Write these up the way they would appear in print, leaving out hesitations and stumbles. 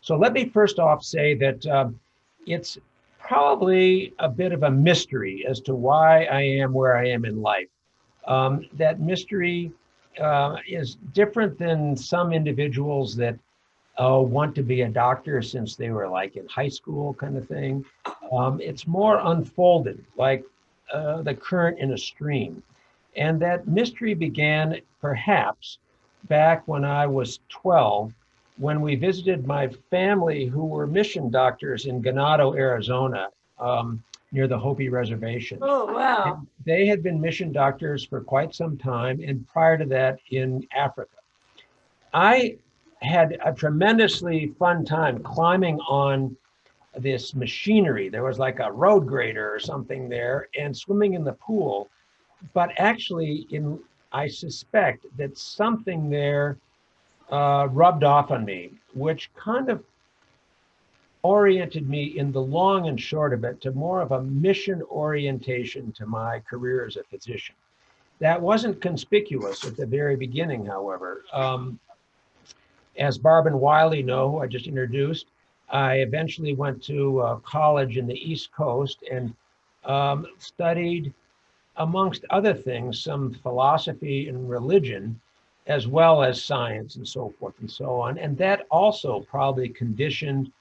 So let me first off say that it's probably a bit of a mystery as to why I am where I am in life. That mystery is different than some individuals that want to be a doctor since they were like in high school kind of thing. It's more unfolded, like the current in a stream. And that mystery began perhaps back when I was 12, when we visited my family who were mission doctors in Ganado, Arizona, near the Hopi Reservation. Oh, wow. And they had been mission doctors for quite some time, and prior to that in Africa. I had a tremendously fun time climbing on this machinery. There was like a road grader or something there and swimming in the pool. But actually, I suspect that something there rubbed off on me, which kind of oriented me in the long and short of it to more of a mission orientation to my career as a physician. That wasn't conspicuous at the very beginning, however. As Barb and Wiley know, who I just introduced, I eventually went to college in the East Coast and studied, amongst other things, some philosophy and religion, as well as science and so forth and so on. And that also probably conditioned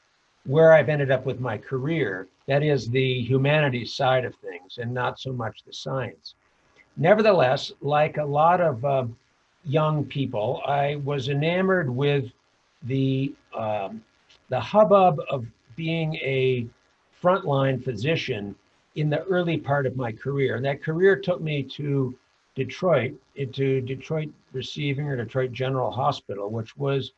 where I've ended up with my career. That is the humanities side of things and not so much the science. Nevertheless, like a lot of young people, I was enamored with the the hubbub of being a frontline physician in the early part of my career. And that career took me to Detroit, into Detroit Receiving or Detroit General Hospital, which was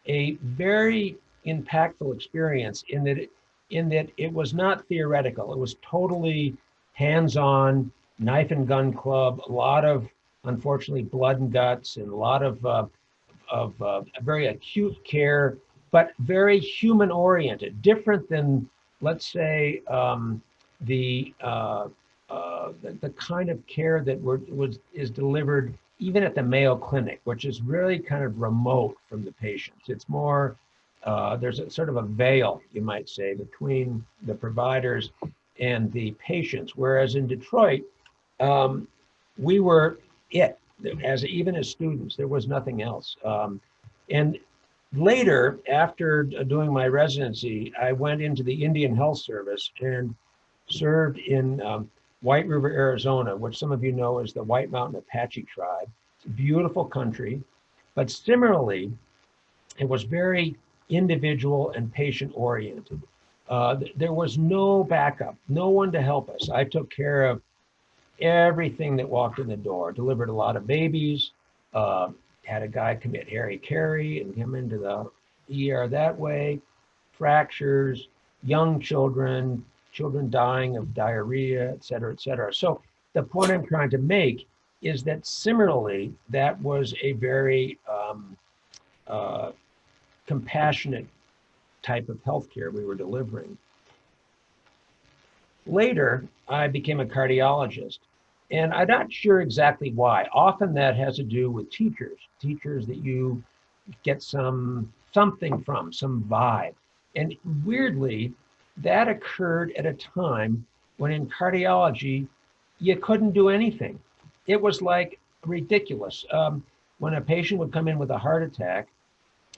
a very impactful experience in that it was not theoretical. It was totally hands-on, knife and gun club, a lot of unfortunately blood and guts, and a lot of very acute care, but very human oriented, different than, let's say, the kind of care that is delivered even at the Mayo Clinic, which is really kind of remote from the patients. It's more, there's a sort of a veil, you might say, between the providers and the patients. Whereas in Detroit, we were it, even as students, there was nothing else. And later, after doing my residency, I went into the Indian Health Service and served in White River, Arizona, which some of you know is the White Mountain Apache tribe. It's a beautiful country, but similarly, it was very individual and patient oriented. There was no backup, no one to help us. I took care of everything that walked in the door, delivered a lot of babies, had a guy commit Harry Carey and come into the ER that way, fractures, young children, children dying of diarrhea, et cetera, et cetera. So the point I'm trying to make is that similarly, that was a very compassionate type of healthcare we were delivering. Later, I became a cardiologist, and I'm not sure exactly why. Often that has to do with teachers that you get something from, some vibe. And weirdly, that occurred at a time when in cardiology, you couldn't do anything. It was like ridiculous. When a patient would come in with a heart attack,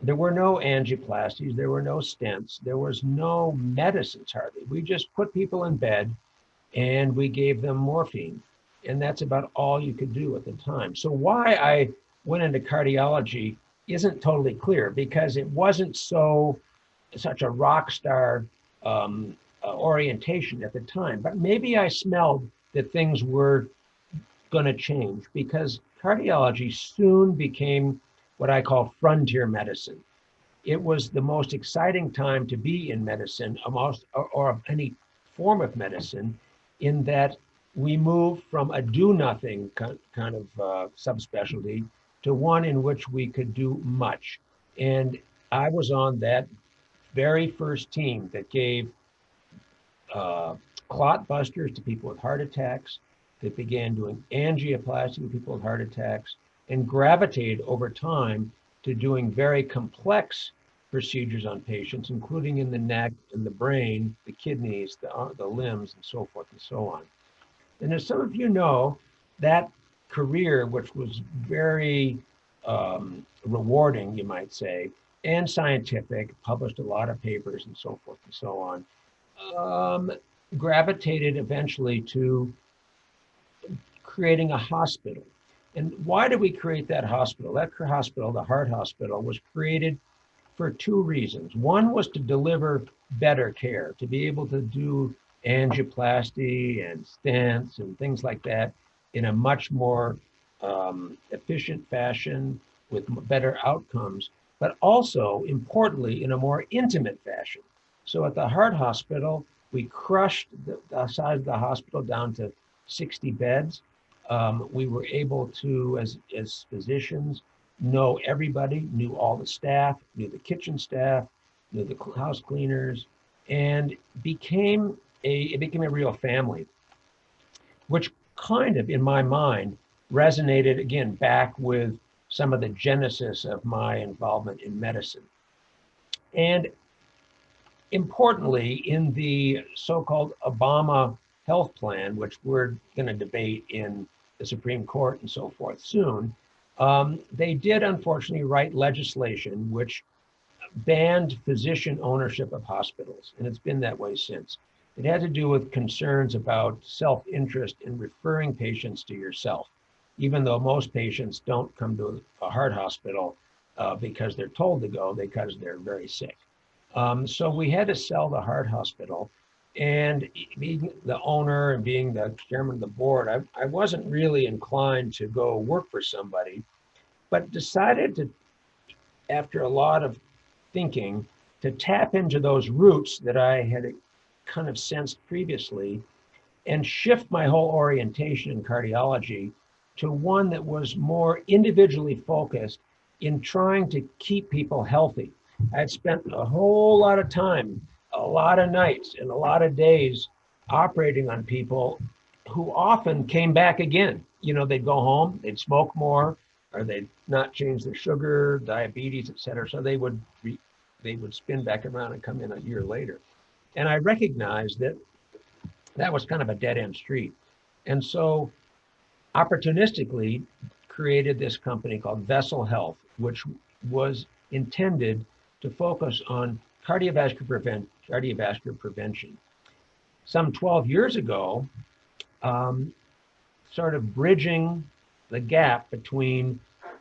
there were no angioplasties, there were no stents, there was no medicines hardly. We just put people in bed and we gave them morphine. And that's about all you could do at the time. So why I went into cardiology isn't totally clear, because it wasn't such a rock star orientation at the time. But maybe I smelled that things were going to change, because cardiology soon became what I call frontier medicine. It was the most exciting time to be in medicine, almost, or of any form of medicine, in that we moved from a do-nothing kind of subspecialty to one in which we could do much. And I was on that very first team that gave clot busters to people with heart attacks, that began doing angioplasty to people with heart attacks, and gravitated over time to doing very complex procedures on patients, including in the neck and the brain, the kidneys, the limbs, and so forth and so on. And as some of you know, that career, which was very rewarding, you might say, and scientific, published a lot of papers and so forth and so on, gravitated eventually to creating a hospital. And why did we create that hospital? That hospital, the heart hospital, was created for two reasons. One was to deliver better care, to be able to do angioplasty and stents and things like that in a much more efficient fashion with better outcomes, but also, importantly, in a more intimate fashion. So at the heart hospital, we crushed the size of the hospital down to 60 beds. We were able to, as physicians, know everybody, knew all the staff, knew the kitchen staff, knew the house cleaners, and it became a real family, which kind of, in my mind, resonated again back with some of the genesis of my involvement in medicine. And importantly, in the so-called Obama health plan, which we're going to debate in the Supreme Court and so forth soon, they did unfortunately write legislation which banned physician ownership of hospitals, and it's been that way since. It had to do with concerns about self-interest in referring patients to yourself, even though most patients don't come to a heart hospital because they're told to go, because they're very sick. So we had to sell the heart hospital, and being the owner and being the chairman of the board, I wasn't really inclined to go work for somebody, but decided to, after a lot of thinking, to tap into those roots that I had kind of sensed previously and shift my whole orientation in cardiology to one that was more individually focused in trying to keep people healthy. I'd spent a whole lot of time, a lot of nights and a lot of days operating on people who often came back again. You know, they'd go home, they'd smoke more, or they'd not change their sugar, diabetes, et cetera. So they would spin back around and come in a year later. And I recognized that that was kind of a dead end street. And so opportunistically created this company called Vessel Health, which was intended to focus on cardiovascular prevention. Some 12 years ago, sort of bridging the gap between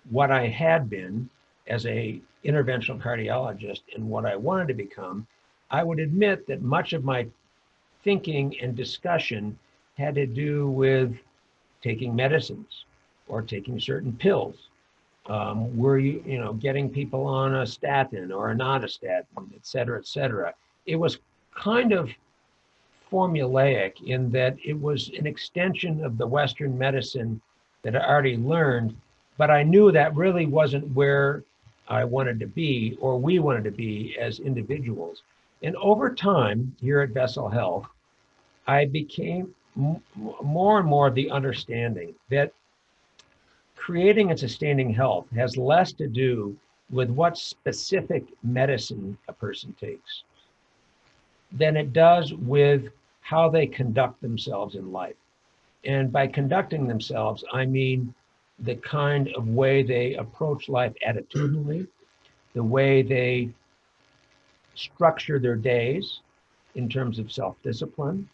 what I had been as a interventional cardiologist and what I wanted to become, I would admit that much of my thinking and discussion had to do with taking medicines or taking certain pills. Were you getting people on a statin or not a statin, et cetera, et cetera. It was kind of formulaic in that it was an extension of the Western medicine that I already learned, but I knew that really wasn't where I wanted to be or we wanted to be as individuals. And over time here at Vessel Health, I became more and more of the understanding that creating and sustaining health has less to do with what specific medicine a person takes than it does with how they conduct themselves in life. And by conducting themselves, I mean the kind of way they approach life attitudinally, the way they structure their days in terms of self-discipline,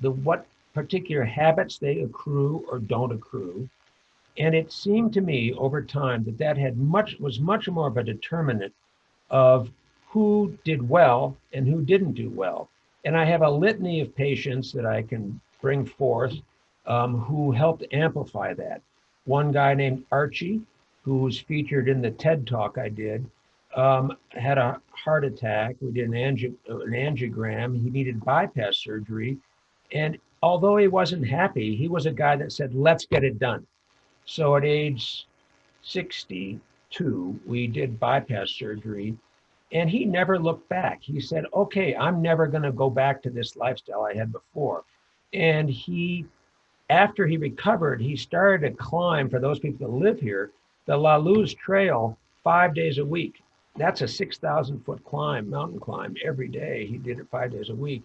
what particular habits they accrue or don't accrue. And it seemed to me over time that was much more of a determinant of who did well and who didn't do well. And I have a litany of patients that I can bring forth who helped amplify that. One guy named Archie, who was featured in the TED Talk I did, had a heart attack. We did an angiogram. He needed bypass surgery. And although he wasn't happy, he was a guy that said, let's get it done. So at age 62, we did bypass surgery, and he never looked back. He said, okay, I'm never going to go back to this lifestyle I had before. And after he recovered, he started to climb, for those people that live here, the La Luz Trail 5 days a week. that's a 6,000-foot climb, mountain climb every day. He did it 5 days a week.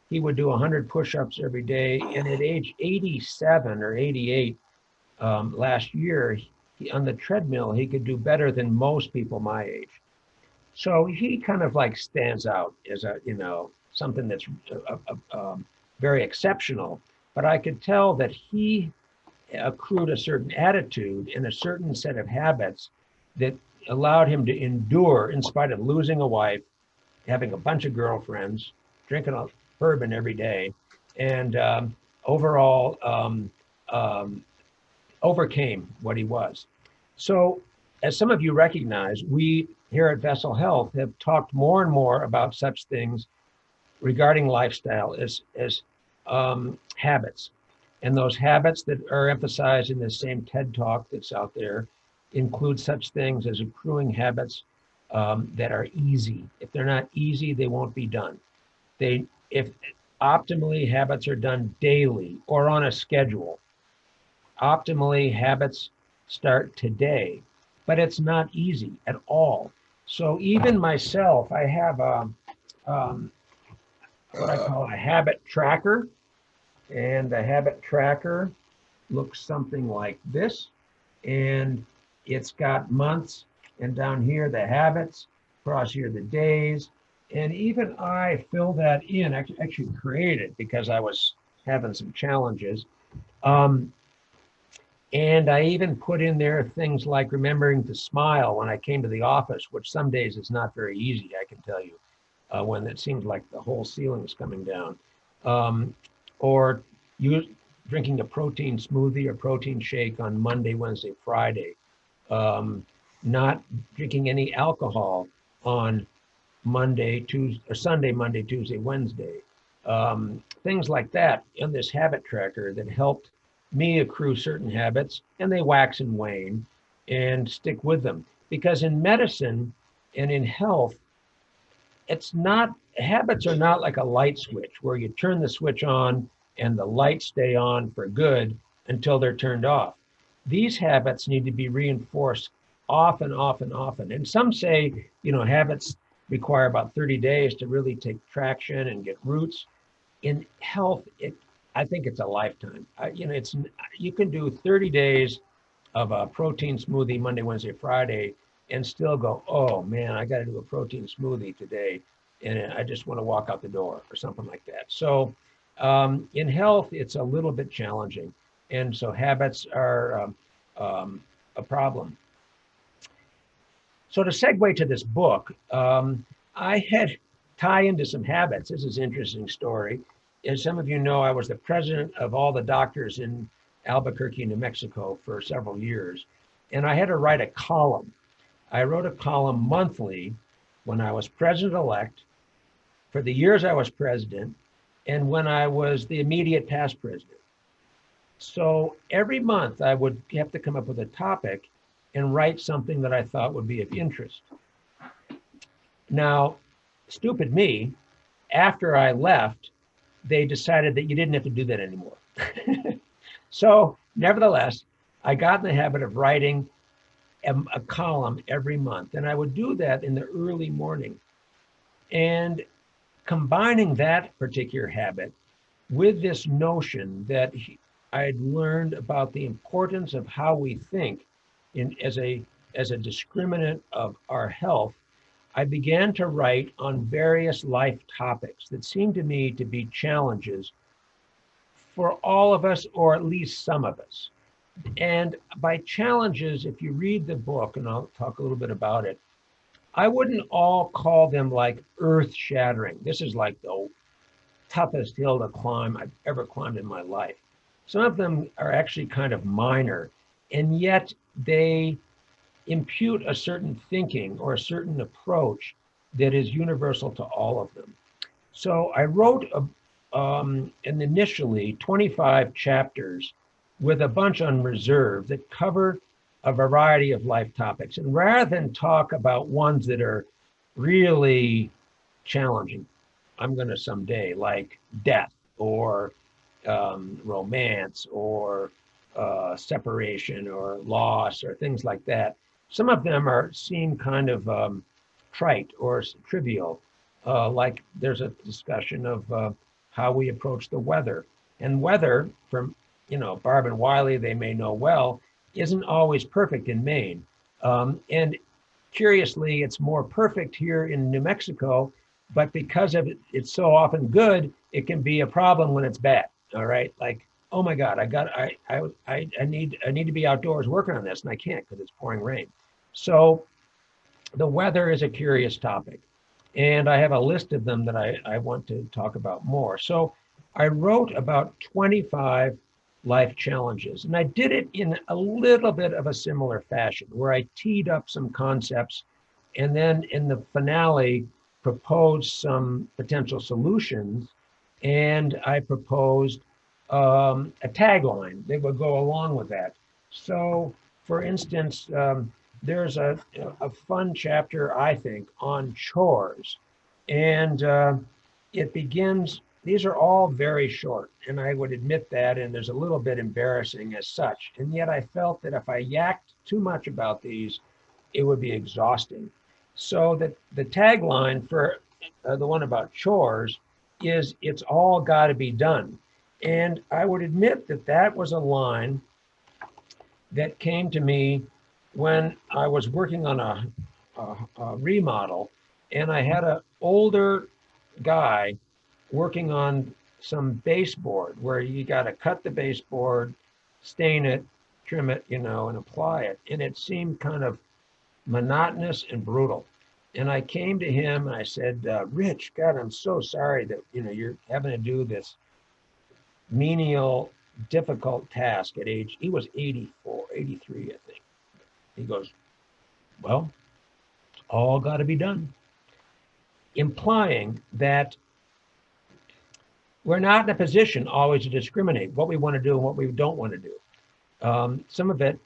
He would do 100 push-ups every day. And at age 87 or 88 last year, on the treadmill, he could do better than most people my age. So he kind of like stands out as a, something that's very exceptional. But I could tell that he accrued a certain attitude and a certain set of habits that allowed him to endure in spite of losing a wife, having a bunch of girlfriends, drinking a bourbon every day, and overall overcame what he was. So, as some of you recognize, we here at Vessel Health have talked more and more about such things regarding lifestyle as habits. And those habits that are emphasized in the same TED Talk that's out there include such things as accruing habits that are easy. If they're not easy, they won't be done. If optimally habits are done daily or on a schedule, optimally habits start today, but it's not easy at all. So even myself, I have what I call a habit tracker, and the habit tracker looks something like this, and it's got months, and down here the habits, across here the days, and even I fill that in, actually created because I was having some challenges. And I even put in there things like remembering to smile when I came to the office, which some days is not very easy, I can tell you, when it seems like the whole ceiling is coming down. Or drinking a protein smoothie or protein shake on Monday, Wednesday, Friday. Not drinking any alcohol on Monday, Tuesday, or Sunday, Monday, Tuesday, Wednesday. Things like that in this habit tracker that helped me accrue certain habits, and they wax and wane, and stick with them. Because in medicine and in health, habits are not like a light switch where you turn the switch on and the lights stay on for good until they're turned off. These habits need to be reinforced often, often, often. And some say, habits require about 30 days to really take traction and get roots. In health, I think it's a lifetime. You can do 30 days of a protein smoothie Monday, Wednesday, Friday, and still go, oh man, I got to do a protein smoothie today, and I just want to walk out the door or something like that. So in health, it's a little bit challenging, and so habits are a problem. So to segue to this book, I had tie into some habits. This is an interesting story. As some of you know, I was the president of all the doctors in Albuquerque, New Mexico for several years. And I had to write a column. I wrote a column monthly when I was president-elect, for the years I was president, and when I was the immediate past president. So every month I would have to come up with a topic and write something that I thought would be of interest. Now, stupid me, after I left, they decided that you didn't have to do that anymore. So nevertheless, I got in the habit of writing a column every month, and I would do that in the early morning. And combining that particular habit with this notion that I had learned about the importance of how we think as a discriminant of our health, I began to write on various life topics that seemed to me to be challenges for all of us, or at least some of us. And by challenges, if you read the book, and I'll talk a little bit about it, I wouldn't all call them like earth-shattering. This is like the toughest hill to climb I've ever climbed in my life. Some of them are actually kind of minor, and yet they impute a certain thinking or a certain approach that is universal to all of them. So I wrote initially 25 chapters with a bunch on reserve that cover a variety of life topics. And rather than talk about ones that are really challenging, I'm going to someday, like death or romance or separation or loss or things like that. Some of them seem kind of trite or trivial. Like there's a discussion of how we approach the weather. And weather, from Barb and Wiley, they may know well, isn't always perfect in Maine. And curiously, it's more perfect here in New Mexico, but because of it's so often good, it can be a problem when it's bad. All right, like, oh my God, I need to be outdoors working on this, and I can't because it's pouring rain. So the weather is a curious topic, and I have a list of them that I want to talk about more. So I wrote about 25 life challenges, and I did it in a little bit of a similar fashion where I teed up some concepts and then in the finale proposed some potential solutions, and I proposed a tagline that would go along with that. So, for instance, there's a fun chapter, I think, on chores. And it begins, these are all very short, and I would admit that, and there's a little bit embarrassing as such. And yet I felt that if I yacked too much about these, it would be exhausting. So that the tagline for the one about chores is "It's all got to be done." And I would admit that that was a line that came to me when I was working on a remodel, and I had an older guy working on some baseboard where you got to cut the baseboard, stain it, trim it, and apply it. And it seemed kind of monotonous and brutal. And I came to him and I said, Rich, God, I'm so sorry that you're having to do this menial, difficult task at age. He was 84, 83, I think. He goes, well, it's all got to be done, implying that we're not in a position always to discriminate what we want to do and what we don't want to do. Some of it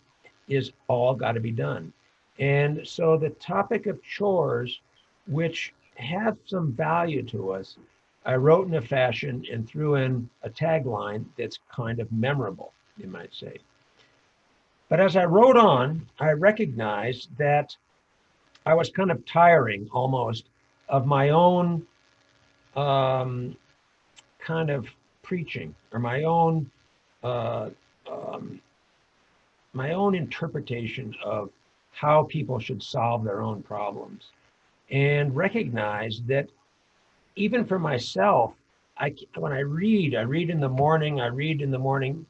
is all got to be done. And so the topic of chores, which have some value to us, I wrote in a fashion and threw in a tagline that's kind of memorable, you might say. But as I wrote on, I recognized that I was kind of tiring almost of my own kind of preaching, or uh, um, my own interpretation of how people should solve their own problems, and recognize that even for myself, when I read in the morning. I read in the morning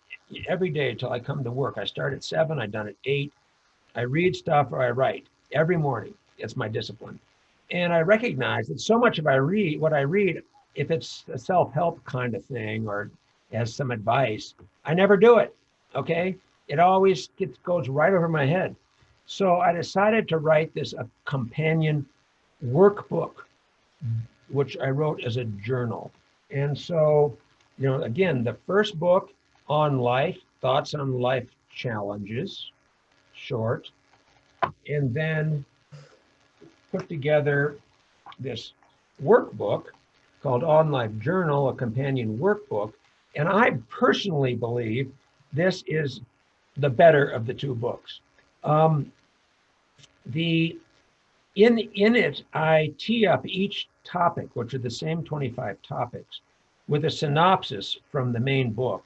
every day till I come to work. I start at 7. I've done at 8. I read stuff or I write every morning. It's my discipline, and I recognize that so much of what I read, if it's a self-help kind of thing or has some advice, I never do it. Okay, it always goes right over my head. So I decided to write this a companion workbook, which I wrote as a journal. And so, again, the first book on life, thoughts on life challenges, short, and then put together this workbook called On Life Journal, a companion workbook. And I personally believe this is the better of the two books. In it, I tee up each topic, which are the same 25 topics, with a synopsis from the main book.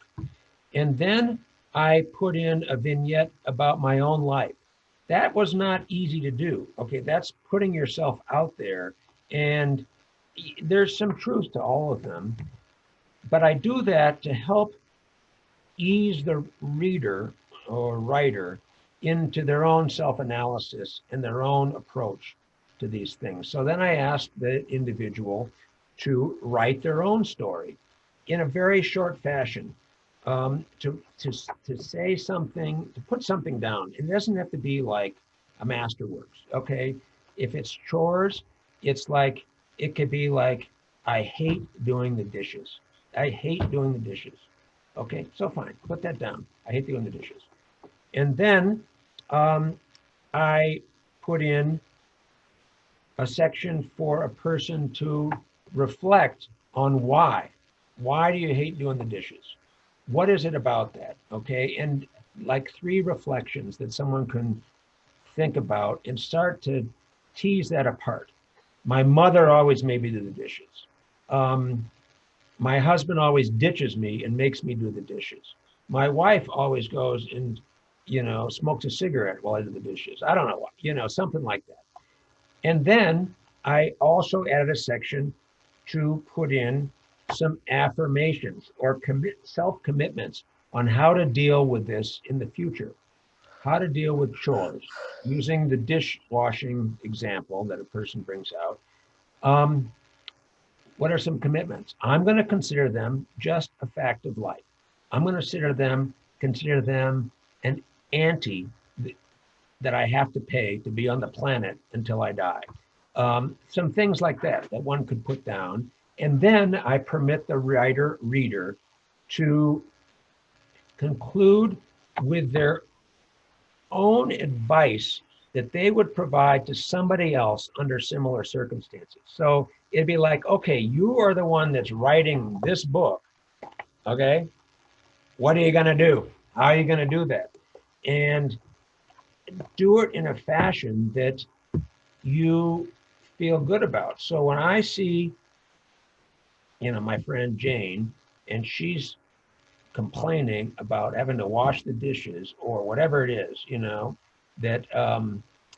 And then I put in a vignette about my own life. That was not easy to do. Okay, that's putting yourself out there, and there's some truth to all of them. But I do that to help ease the reader or writer into their own self-analysis and their own approach to these things. So then I asked the individual to write their own story in a very short fashion, to say something, to put something down. It doesn't have to be like a masterworks, okay? If it's chores, it could be like, I hate doing the dishes. I hate doing the dishes. Okay, so fine, put that down. I hate doing the dishes. And then I put in a section for a person to reflect on why. Why do you hate doing the dishes? What is it about that? Okay, and like 3 reflections that someone can think about and start to tease that apart. My mother always made me do the dishes. Um, my husband always ditches me and makes me do the dishes. My wife always goes and, smokes a cigarette while I do the dishes. I don't know what, something like that. And then I also added a section to put in some affirmations or self-commitments on how to deal with this in the future, how to deal with chores, using the dishwashing example that a person brings out. Um, what are some commitments? I'm going to consider them just a fact of life. I'm going to consider them an ante that I have to pay to be on the planet until I die. Some things like that one could put down. And then I permit the reader to conclude with their own advice that they would provide to somebody else under similar circumstances. So it'd be like, okay, you are the one that's writing this book. Okay. What are you going to do? How are you going to do that? And do it in a fashion that you feel good about. So when I see, my friend Jane, and she's complaining about having to wash the dishes or whatever it is, that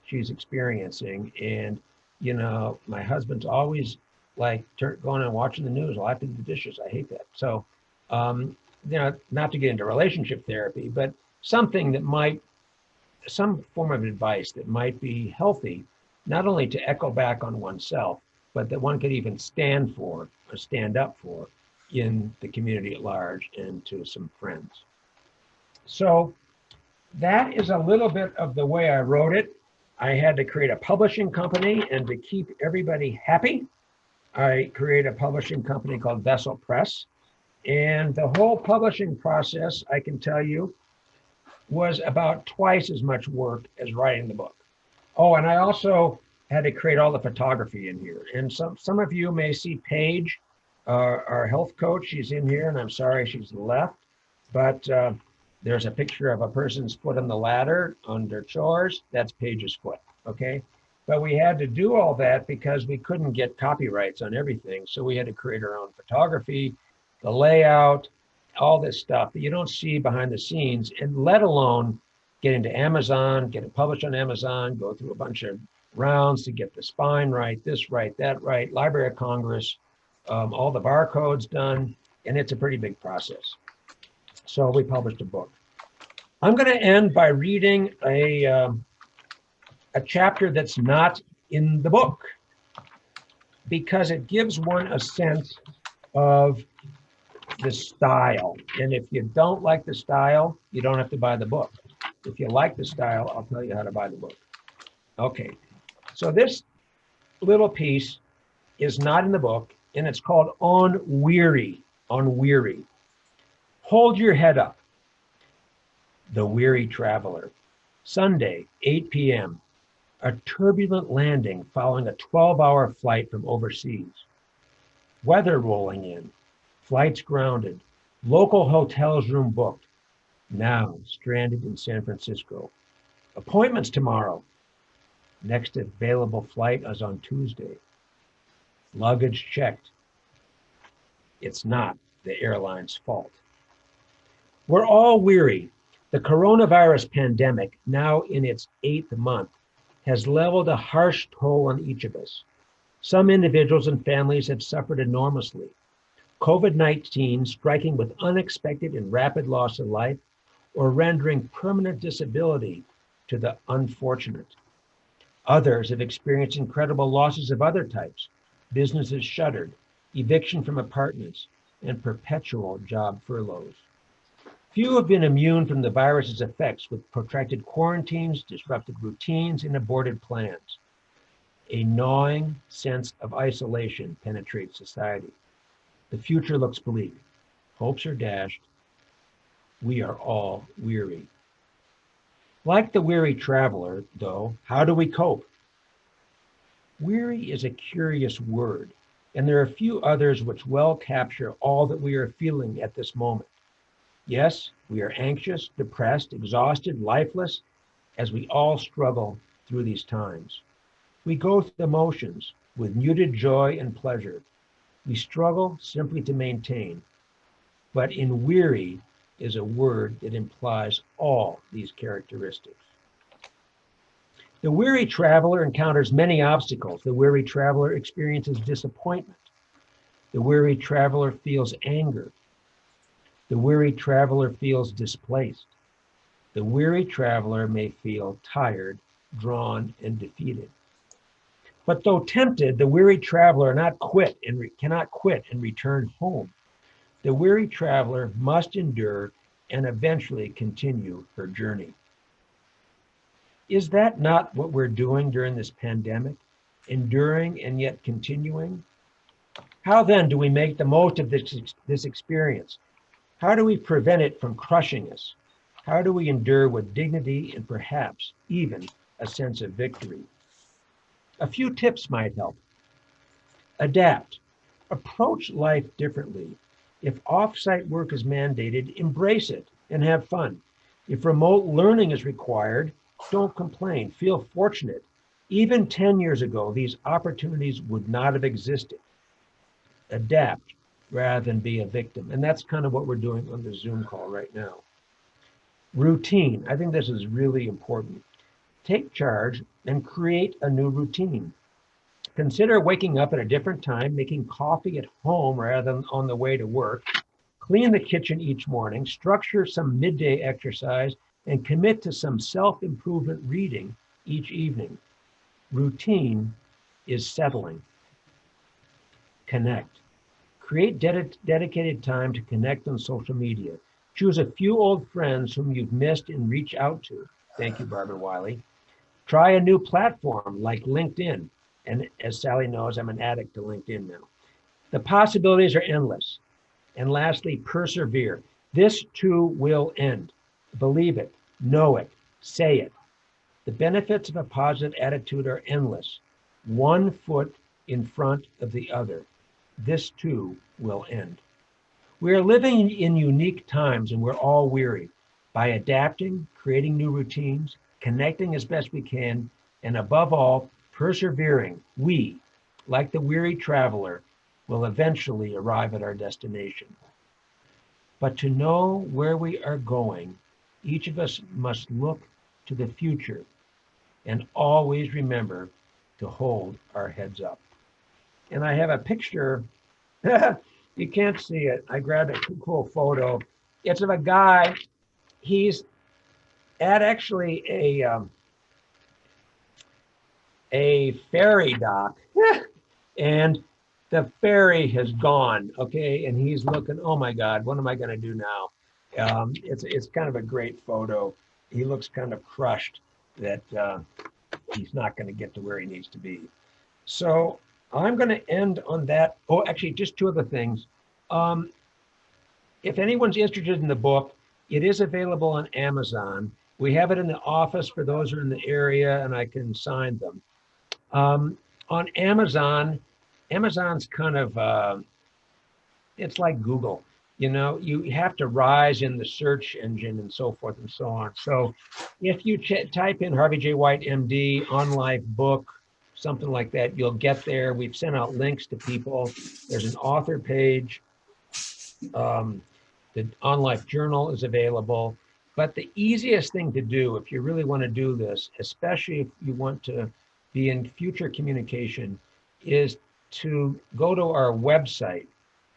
she's experiencing. And, my husband's always like going and watching the news. Well, I have to do the dishes. I hate that. So, not to get into relationship therapy, but some form of advice that might be healthy, not only to echo back on oneself, but that one could even stand for or stand up for in the community at large and to some friends. So that is a little bit of the way I wrote it. I had to create a publishing company, and to keep everybody happy, I created a publishing company called Vessel Press. And the whole publishing process, I can tell you, was about twice as much work as writing the book. Oh, and I also had to create all the photography in here. And some of you may see Paige, our health coach. She's in here, and I'm sorry she's left. But there's a picture of a person's foot on the ladder under chores. That's Paige's foot, okay? But we had to do all that because we couldn't get copyrights on everything. So we had to create our own photography, the layout, all this stuff that you don't see behind the scenes, and let alone get into Amazon, get it published on Amazon, go through a bunch of rounds to get the spine right, this right, that right, Library of Congress, all the barcodes done, and it's a pretty big process. So we published a book. I'm going to end by reading a chapter that's not in the book, because it gives one a sense of the style. And if you don't like the style, you don't have to buy the book. If you like the style, I'll tell you how to buy the book. Okay, so this little piece is not in the book, and it's called On Weary. On Weary. Hold your head up. The Weary Traveler. Sunday, 8 p.m. A turbulent landing following a 12-hour flight from overseas. Weather rolling in. Flights grounded. Local hotels room booked. Now stranded in San Francisco. Appointments tomorrow. Next available flight is on Tuesday. Luggage checked. It's not the airline's fault. We're all weary. The coronavirus pandemic, now in its 8th month, has leveled a harsh toll on each of us. Some individuals and families have suffered enormously. COVID-19 striking with unexpected and rapid loss of life, or rendering permanent disability to the unfortunate. Others have experienced incredible losses of other types, businesses shuttered, eviction from apartments, and perpetual job furloughs. Few have been immune from the virus's effects, with protracted quarantines, disrupted routines, and aborted plans. A gnawing sense of isolation penetrates society. The future looks bleak. Hopes are dashed. We are all weary. Like the weary traveler, though, how do we cope? Weary is a curious word, and there are a few others which well capture all that we are feeling at this moment. Yes, we are anxious, depressed, exhausted, lifeless, as we all struggle through these times. We go through the motions, with muted joy and pleasure. We struggle simply to maintain, but in weary is a word that implies all these characteristics. The weary traveler encounters many obstacles. The weary traveler experiences disappointment. The weary traveler feels anger. The weary traveler feels displaced. The weary traveler may feel tired, drawn, and defeated. But though tempted, the weary traveler cannot quit and return home. The weary traveler must endure and eventually continue her journey. Is that not what we're doing during this pandemic? Enduring and yet continuing? How then do we make the most of this experience? How do we prevent it from crushing us? How do we endure with dignity and perhaps even a sense of victory? A few tips might help. Adapt. Approach life differently. If off-site work is mandated, embrace it and have fun. If remote learning is required, don't complain. Feel fortunate. Even 10 years ago, these opportunities would not have existed. Adapt rather than be a victim. And that's kind of what we're doing on the Zoom call right now. Routine. I think this is really important. Take charge and create a new routine. Consider waking up at a different time, making coffee at home rather than on the way to work. Clean the kitchen each morning, structure some midday exercise, and commit to some self-improvement reading each evening. Routine is settling. Connect. Create dedicated time to connect on social media. Choose a few old friends whom you've missed and reach out to. Thank you, Barbara Wiley. Try a new platform like LinkedIn. And as Sally knows, I'm an addict to LinkedIn now. The possibilities are endless. And lastly, persevere. This too will end. Believe it, know it, say it. The benefits of a positive attitude are endless. One foot in front of the other. This too will end. We are living in unique times and we're all weary. By adapting, creating new routines, connecting as best we can, and above all, persevering, we, like the weary traveler, will eventually arrive at our destination. But to know where we are going, each of us must look to the future and always remember to hold our heads up. And I have a picture, you can't see it. I grabbed a cool photo. It's of a guy, he's at actually a ferry dock and the ferry has gone, okay? And he's looking, oh my God, what am I gonna do now? It's kind of a great photo. He looks kind of crushed that he's not gonna get to where he needs to be. So I'm gonna end on that. Oh, actually just two other things. If anyone's interested in the book, it is available on Amazon. We have it in the office for those who are in the area and I can sign them. On Amazon, Amazon's kind of, it's like Google, you know, you have to rise in the search engine and so forth and so on. So if you type in Harvey J. White, MD, On Life book, something like that, you'll get there. We've sent out links to people. There's an author page. The On Life Journal is available. But the easiest thing to do if you really want to do this, especially if you want to be in future communication, is to go to our website,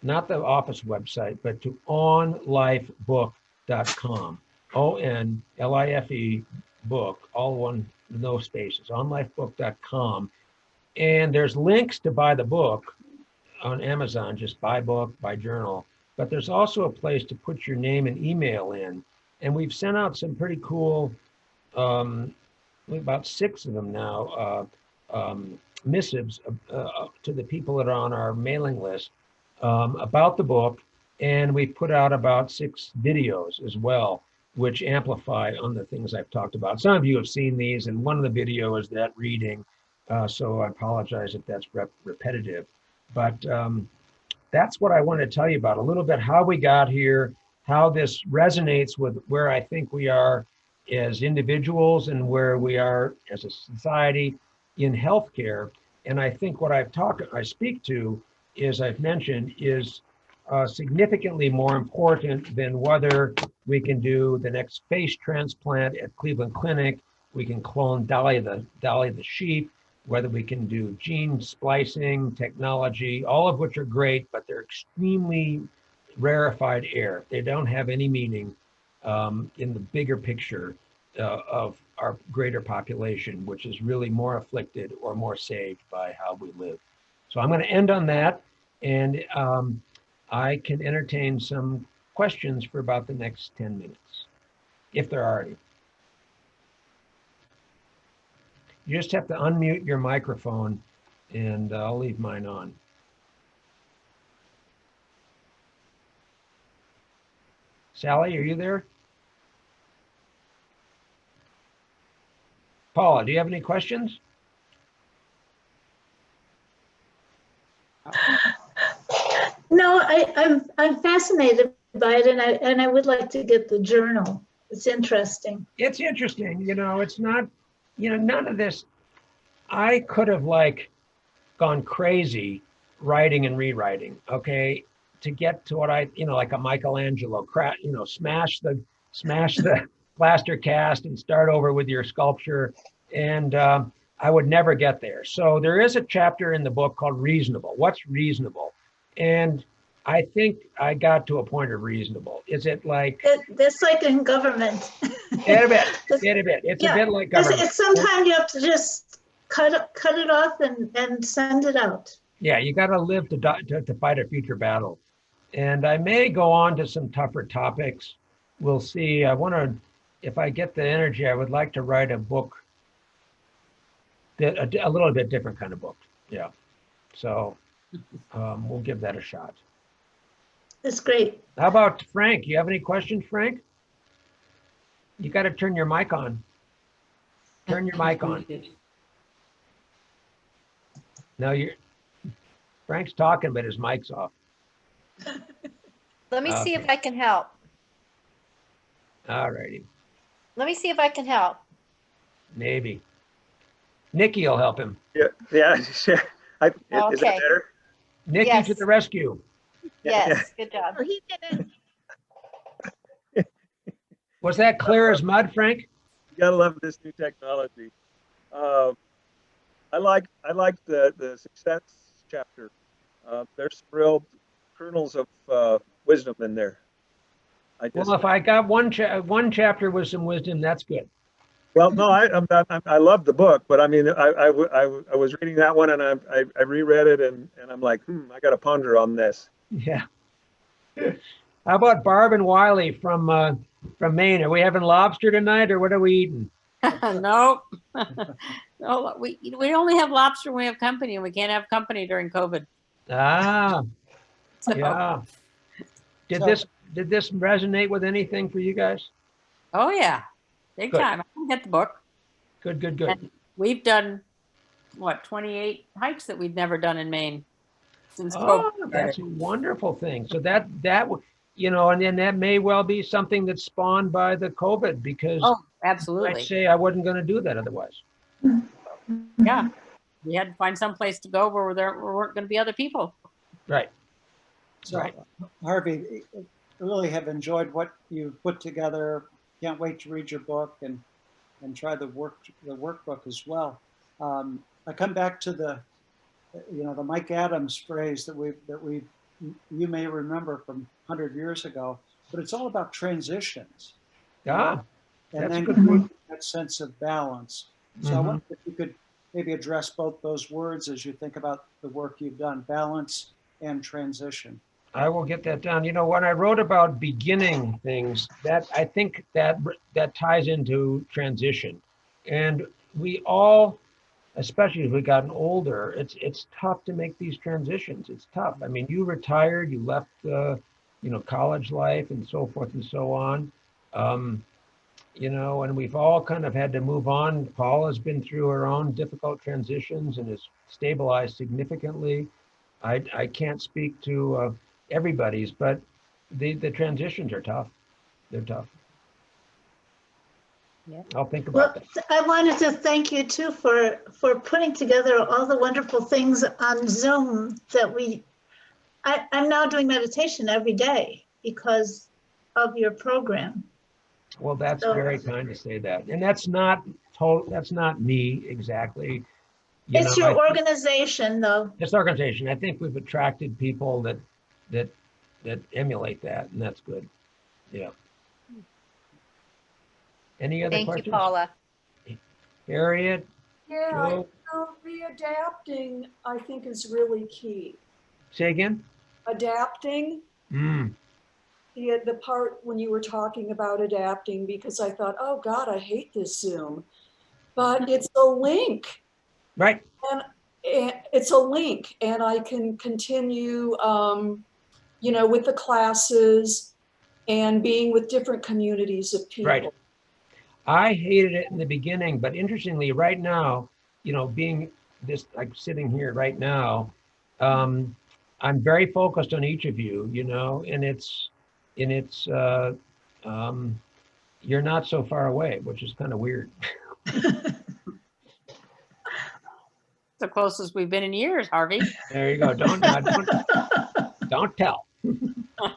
not the office website, but to onlifebook.com, ONLIFE book, all one, no spaces, onlifebook.com. And there's links to buy the book on Amazon, just buy book, buy journal. But there's also a place to put your name and email in. And we've sent out some pretty cool, about 6 of them now, missives to the people that are on our mailing list about the book. And we put out about 6 videos as well, which amplify on the things I've talked about. Some of you have seen these, and one of the video is that reading. So I apologize if that's repetitive. But that's what I want to tell you about, a little bit how we got here, how this resonates with where I think we are as individuals and where we are as a society in healthcare. And I think what I speak to is, I've mentioned, is significantly more important than whether we can do the next face transplant at Cleveland Clinic, we can clone Dolly the sheep, whether we can do gene splicing technology, all of which are great, but they're extremely rarefied air. They don't have any meaning in the bigger picture of our greater population, which is really more afflicted or more saved by how we live. So I'm going to end on that, and I can entertain some questions for about the next 10 minutes, if there are any. You just have to unmute your microphone, and I'll leave mine on. Sally, are you there? Paula, do you have any questions? No, I'm fascinated by it, and I would like to get the journal. It's interesting. It's interesting, you know. It's not, you know, none of this. I could have like gone crazy writing and rewriting, okay, to get to what I, you know, like a Michelangelo, you know, smash the plaster cast and start over with your sculpture, and I would never get there. So there is a chapter in the book called Reasonable. What's reasonable? And I think I got to a point of reasonable. Is it like that's like in government? a bit. It's a bit like government. It's sometimes you have to just cut it off and send it out. Yeah, you got to live to fight a future battle. And I may go on to some tougher topics. We'll see. I want to, if I get the energy, I would like to write a book, that a little bit different kind of book. Yeah. So we'll give that a shot. That's great. How about Frank? You have any questions, Frank? You got to turn your mic on. Turn your mic on. No, Frank's talking, but his mic's off. Let me see if I can help. All righty. Let me see if I can help. Maybe. Nikki will help him. Yeah. Is that better? Nikki Yes. to the rescue. Yes, good job. Oh, he did it. Was that clear as mud, Frank? You gotta love this new technology. I like the success chapter. There's some real kernels of wisdom in there. Well, if I got one chapter with some wisdom, that's good. Well, no, I love the book, but I mean, I was reading that one and I reread it and I'm like, I got to ponder on this. Yeah. How about Barb and Wiley from Maine? Are we having lobster tonight, or what are we eating? No, no, we only have lobster when we have company, and we can't have company during COVID. Ah, So, yeah. Did this resonate with anything for you guys? Oh yeah, big Good. time. I can get the book. Good. And we've done what 28 hikes that we've never done in Maine since Oh, COVID. that's a wonderful thing. So that you know, and then that may well be something that's spawned by the COVID, because Oh, I'd absolutely. say I wasn't going to do that otherwise. Yeah, we had to find some place to go where there weren't going to be other people. Right. So, Right. Harvey, I really have enjoyed what you've put together. Can't wait to read your book and try the workbook as well. I come back to the Mike Adams phrase that you may remember from 100 years ago, but it's all about transitions. Yeah. And That's then good. creating that sense of balance. So I Mhm. wonder if you could maybe address both those words as you think about the work you've done, balance and transition. I will get that down. You know, when I wrote about beginning things, that I think that ties into transition. And we all, especially as we've gotten older, it's tough to make these transitions. It's tough. I mean, you retired, you left, college life and so forth and so on. And we've all kind of had to move on. Paul has been through her own difficult transitions and has stabilized significantly. I can't speak to everybody's, but the transitions are tough. They're tough. I'll think about Well, that. I wanted to thank you too for putting together all the wonderful things on Zoom that I'm now doing meditation every day because of your program. Well, that's So very kind to say that. And that's not that's not me exactly. You it's know, your organization though. this organization, I think we've attracted people that emulate that, and that's good. Yeah. Any other Thank you, questions? Paula. Harriet, Yeah, Joe, the adapting, I think, is really key. say again? Adapting, Mm, the part when you were talking about adapting, because I thought, oh God, I hate this Zoom. But it's a link, right. and it's a link, and I can continue, with the classes and being with different communities of people. Right. I hated it in the beginning, but interestingly, right now, being this like sitting here right now, I'm very focused on each of you, and you're not so far away, which is kind of weird. The closest we've been in years, Harvey. There you go. Don't tell.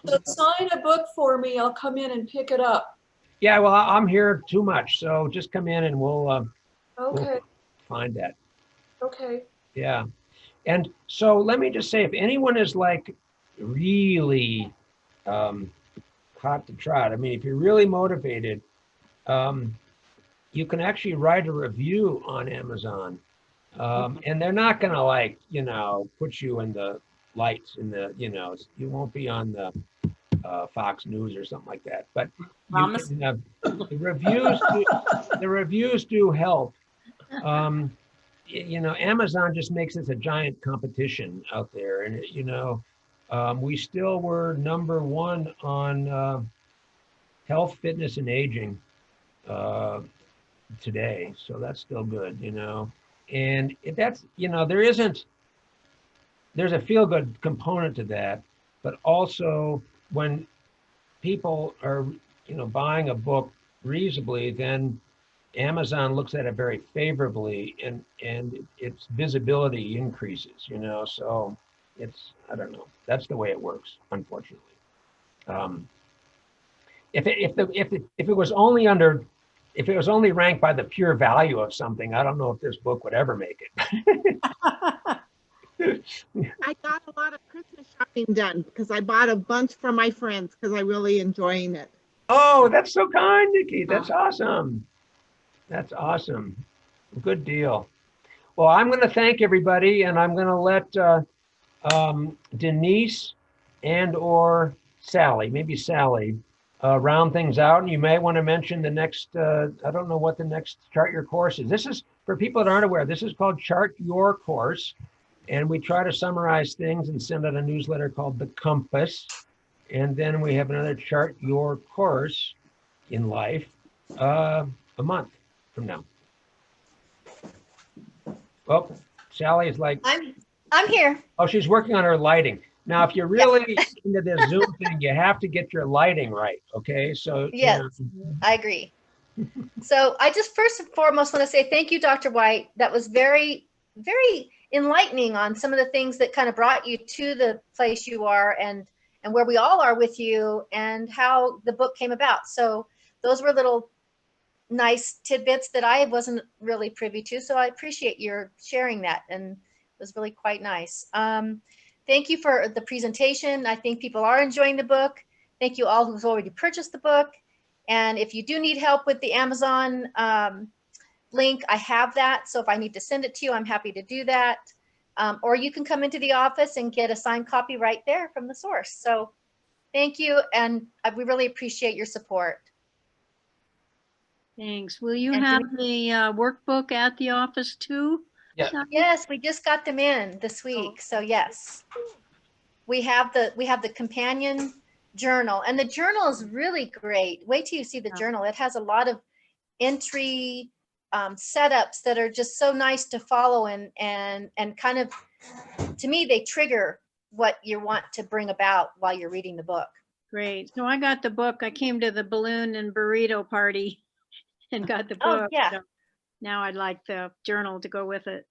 So sign a book for me, I'll come in and pick it up. Yeah, well, I'm here too much, so just come in and we'll Okay, find that. okay. Yeah. And so let me just say, if anyone is like really hot to trot, I mean, if you're really motivated, you can actually write a review on Amazon. And they're not going to put you in the lights you won't be on the Fox News or something like that. But Promise? the reviews do help. Amazon just makes this a giant competition out there, and we still were #1 on health, fitness, and aging today, so that's still good, and there's a feel-good component to that, but also when people are buying a book reasonably, then Amazon looks at it very favorably, and its visibility increases, so I don't know, that's the way it works, unfortunately. If it was only ranked by the pure value of something, I don't know if this book would ever make it. I got a lot of Christmas shopping done because I bought a bunch for my friends because I really enjoying it. Oh, that's so kind, Nikki. That's awesome. That's awesome. Good deal. Well, I'm going to thank everybody, and I'm going to let Denise or Sally, maybe Sally, round things out. And you may want to mention the next, I don't know what the next Chart Your Course is. This is, for people that aren't aware, this is called Chart Your Course. And we try to summarize things and send out a newsletter called The Compass. And then we have another Chart Your Course in life a month from now. Well, Sally is like, I'm here. oh, she's working on her lighting. Now, if you're really into this Zoom thing, you have to get your lighting right, okay? So Yes, I agree. So I just first and foremost want to say thank you, Dr. White. That was very, very enlightening on some of the things that kind of brought you to the place you are and where we all are with you and how the book came about. So those were little nice tidbits that I wasn't really privy to. So I appreciate your sharing that, and it was really quite nice. Thank you for the presentation. I think people are enjoying the book. Thank you all who's already purchased the book. And if you do need help with the Amazon link, I have that. So if I need to send it to you, I'm happy to do that. Or you can come into the office and get a signed copy right there from the source. So thank you. And we really appreciate your support. Thanks. Will you And have the workbook at the office too? Yeah. Sally? Yes, we just got them in this week. So yes, we have the companion journal, and the journal is really great. Wait till you see the journal. It has a lot of entry setups that are just so nice to follow, and kind of, to me, they trigger what you want to bring about while you're reading the book. Great. So I got the book. I came to the balloon and burrito party and got the Oh, book. yeah. So now I'd like the journal to go with it.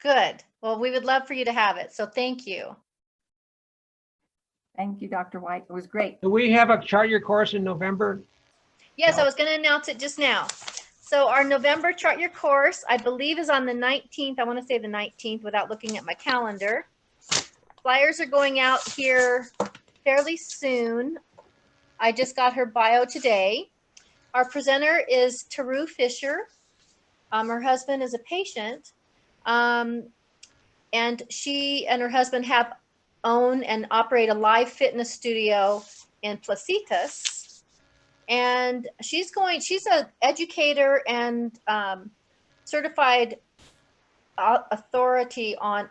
Good. Well, we would love for you to have it. So thank you. Thank you, Dr. White. It was great. Do we have a chart your course in November? Yes, I No. was going to announce it just now. So our November Chart Your Course, I believe, is on the 19th. I want to say the 19th without looking at my calendar. Flyers are going out here fairly soon. I just got her bio today. Our presenter is Taru Fisher. Her husband is a patient. And she and her husband own and operate a live fitness studio in Placitas. And she's an educator and certified authority on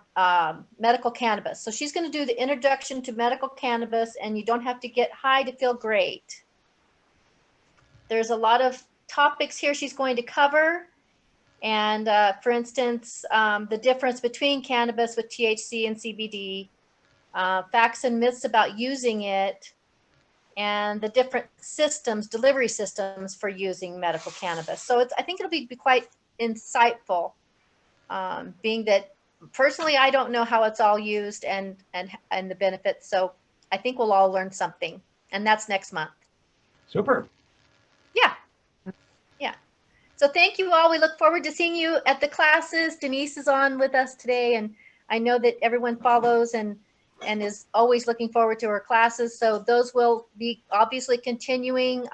medical cannabis. So she's going to do the introduction to medical cannabis, and you don't have to get high to feel great. There's a lot of topics here she's going to cover. And for instance, the difference between cannabis with THC and CBD, facts and myths about using it, and the different systems, delivery systems for using medical cannabis. So I think it'll be quite insightful, being that personally, I don't know how it's all used and the benefits. So I think we'll all learn something, and that's next month. Super. Yeah. Yeah. So thank you all. We look forward to seeing you at the classes. Denise is on with us today, and I know that everyone follows and is always looking forward to her classes. So those will be obviously continuing.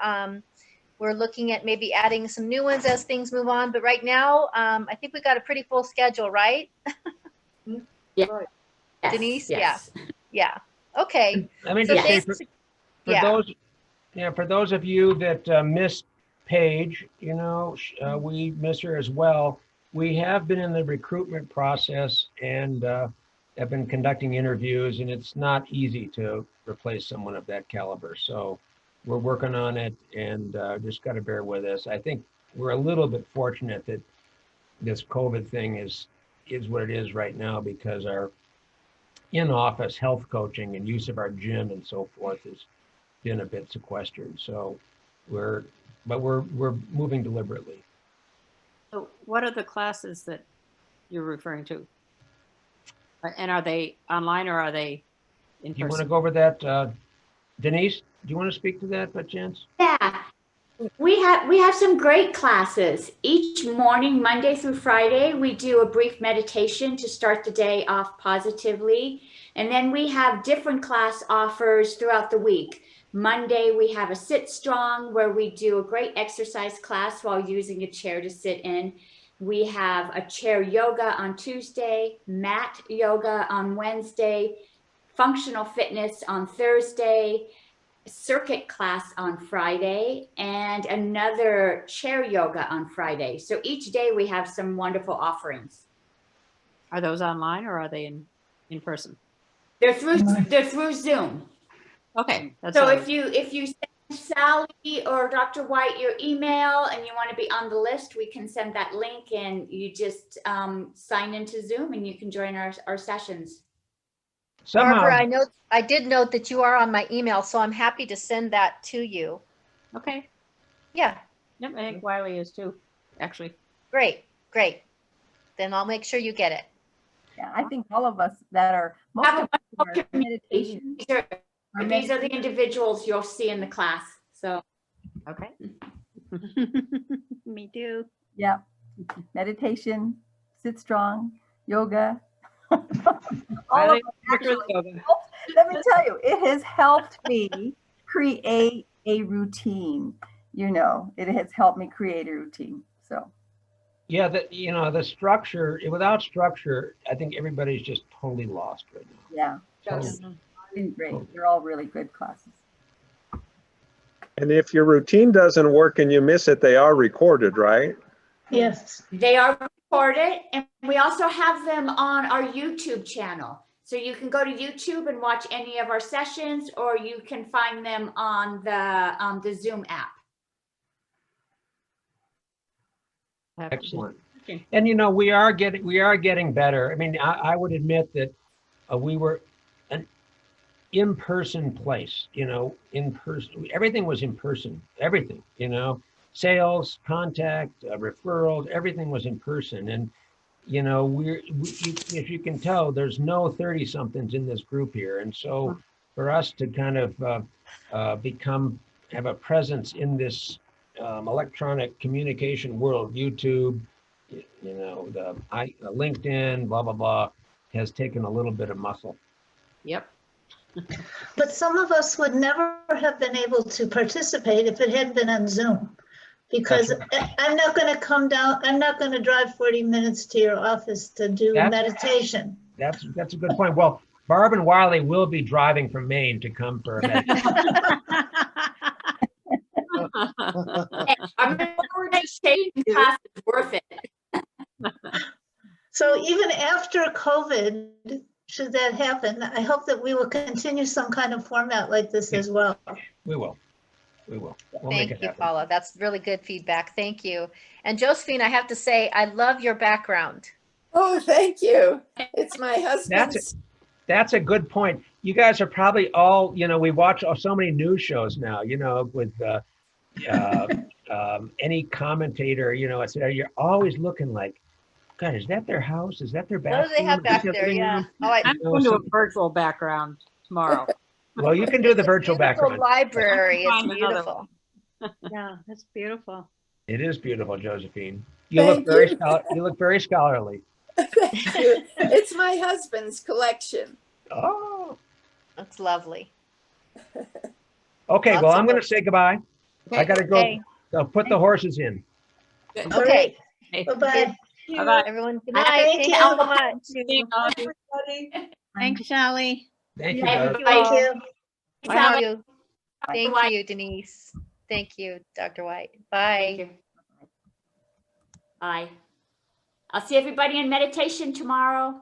We're looking at maybe adding some new ones as things move on. But right now, I think we've got a pretty full schedule, right? Yeah. Denise? Yes. Yeah. Okay. Let me So just say, thanks. for those of you that missed Paige, we miss her as well. We have been in the recruitment process and have been conducting interviews, and it's not easy to replace someone of that caliber. So we're working on it, and just got to bear with us. I think we're a little bit fortunate that this COVID thing is what it is right now, because our in-office health coaching and use of our gym and so forth has been a bit sequestered. So we're moving deliberately. So what are the classes that you're referring to? And are they online or are they in Do you want to person? go over that, Denise? Do you want to speak to that by chance? Yeah. We have some great classes. Each morning, Monday through Friday, we do a brief meditation to start the day off positively. And then we have different class offers throughout the week. Monday, we have a sit strong where we do a great exercise class while using a chair to sit in. We have a chair yoga on Tuesday, mat yoga on Wednesday, functional fitness on Thursday, circuit class on Friday, and another chair yoga on Friday. So each day we have some wonderful offerings. Are those online or are they in person? They're through Zoom. Okay. That's So all. if you send Sally or Dr. White your email and you want to be on the list, we can send that link, and you just sign into Zoom and you can join our sessions. Somehow, Barbara, I did note that you are on my email, so I'm happy to send that to you. Okay. Yeah, Yep, I think Wiley is too, actually. great. Then I'll make sure you get it. Yeah, I think all of us that are most Have of us a who are meditation. These are the individuals you'll see in the class. So Okay. Me too. Yeah, meditation, sit strong, yoga. All of Wiley, us actually. yoga. Let me tell you, it has helped me create a routine. It has helped me create a routine. So yeah, the structure, without structure, I think everybody's just totally lost right now. yeah, Yes. been great. They're all really good classes. And if your routine doesn't work and you miss it, they are recorded, right? Yes. they are recorded, and we also have them on our YouTube channel. So you can go to YouTube and watch any of our sessions, or you can find them on the Zoom app. Excellent. Okay. And we are getting better. I mean, I would admit that we were an in-person place. In person, everything was in person. Everything. sales, contact, referrals, everything was in person. And, you know, if you can tell, there's no 30 somethings in this group here. And so for us to kind of have a presence in this electronic communication world, YouTube, you know, LinkedIn, blah, blah, blah, has taken a little bit of muscle. Yep. But some of us would never have been able to participate if it hadn't been on Zoom. Because I'm not going to come down, I'm not going to drive 40 minutes to your office to do meditation. That's a good point. Well, Barb and Wiley will be driving from Maine to come for a meditation. Our meditation class is worth it. So even after COVID, should that happen, I hope that we will continue some kind of format like this as well. We will. We'll Thank you, Paula. That's really good feedback. Thank you. And Josephine, I have to say, I love your background. Oh, thank you. It's my husband's. That's a good point. You guys are probably all, you know, we watch so many news shows now, you know, with any commentator, you know, you're always looking like, God, is that their house? Is that their bathroom? What do they have back there? Yeah. I'm going to a virtual background tomorrow. Well, you can do the virtual background. Library. It's beautiful. Yeah, that's beautiful. It is beautiful, Josephine. You look very scholarly. Thank you. It's my husband's collection. Oh, that's lovely. Okay, well, I'm going to say goodbye. Okay. I got to go put the horses in. Okay. Bye-bye. Bye-bye. Everyone, good night. Thank you so much. Everybody. Thanks, Sally. Thank you. Thank you. Thank you. Thank you, Denise. Thank you, Dr. White. Bye. Bye. I'll see everybody in meditation tomorrow.